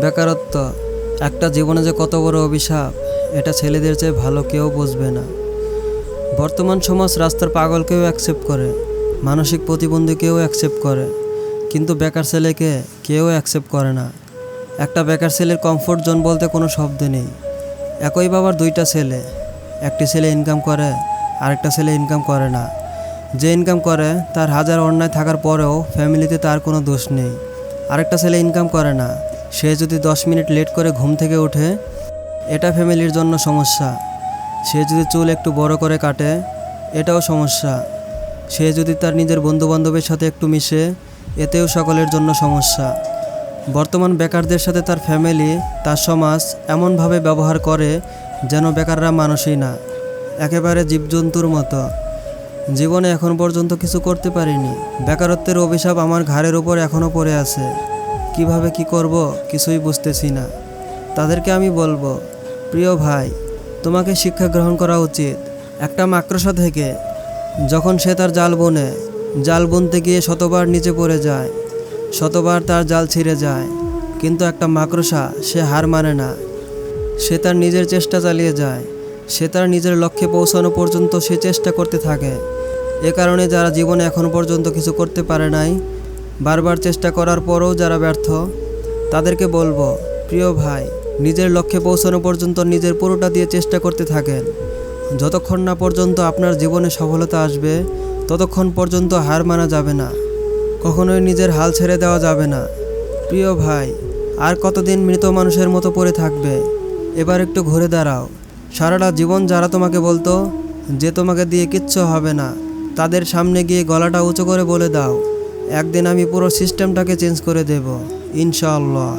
বেকারত্ব একটা জীবনে যে কত বড় অভিশাপ এটা ছেলেদের চেয়ে ভালো কেউ বুঝবে না। বর্তমান সমাজ রাস্তার পাগলকেও অ্যাকসেপ্ট করে, মানসিক প্রতিবন্ধীকেও অ্যাকসেপ্ট করে, কিন্তু বেকার ছেলেকে কেউ অ্যাকসেপ্ট করে না। একটা বেকার ছেলের কমফোর্ট জোন বলতে কোনো শব্দ নেই। একই বাবার দুইটা ছেলে, একটি ছেলে ইনকাম করে, আরেকটা ছেলে ইনকাম করে না। যে ইনকাম করে তার হাজার অন্যায় থাকার পরেও ফ্যামিলিতে তার কোনো দোষ নেই। আরেকটা ছেলে ইনকাম করে না, সে যদি 10 মিনিট লেট করে ঘুম থেকে ওঠে এটা ফ্যামিলির জন্য সমস্যা। সে যদি চুল একটু বড় করে কাটে এটাও সমস্যা। সে যদি তার নিজের বন্ধুবান্ধবের সাথে একটু মিশে এতেও সকলের জন্য সমস্যা। বর্তমান বেকারদের সাথে তার ফ্যামিলি, তার সমাজ এমনভাবে ব্যবহার করে যেন বেকাররা মানুষই না, একেবারে জীবজন্তুর মতো। জীবনে এখন পর্যন্ত কিছু করতে পারিনি। বেকারত্বের অভিশাপ আমার ঘাড়ের ওপর এখনও পড়ে আছে। কিভাবে কি করব কিছুই বুঝতেছি না। তাদেরকে আমি বলবো, প্রিয় ভাই, তোমাকে শিক্ষা গ্রহণ করা উচিত। একটা মাকড়সা থেকে যখন সে তার জাল বোনে, জাল বুনতে গিয়ে শতবার নিচে পড়ে যায়, শতবার তার জাল ছিঁড়ে যায়, কিন্তু একটা মাকড়সা সে হার মানে না। সে তার নিজের চেষ্টা চালিয়ে যায়, সে তার নিজের লক্ষ্যে পৌঁছানো পর্যন্ত সে চেষ্টা করতে থাকে। এ কারণে যারা জীবনে এখন পর্যন্ত কিছু করতে পারে নাই, বারবার চেষ্টা করার পরও যারা ব্যর্থ, তাদেরকে বলবো, প্রিয় ভাই, নিজের লক্ষ্যে পৌঁছানো পর্যন্ত নিজের পুরোটা দিয়ে চেষ্টা করতে থাকেন। যতক্ষণ না পর্যন্ত আপনার জীবনে সফলতা আসবে ততক্ষণ পর্যন্ত হার মানা যাবে না, কখনোই নিজের হাল ছেড়ে দেওয়া যাবে না। প্রিয় ভাই, আর কতদিন মৃত মানুষের মতো পড়ে থাকবে? এবার একটু ঘুরে দাঁড়াও। সারাটা জীবন যারা তোমাকে বলতো যে তোমাকে দিয়ে কিচ্ছু হবে না, তাদের সামনে গিয়ে গলাটা উঁচু করে বলে দাও, একদিন আমি পুরো সিস্টেমটাকে চেঞ্জ করে দেব, ইনশাআল্লাহ।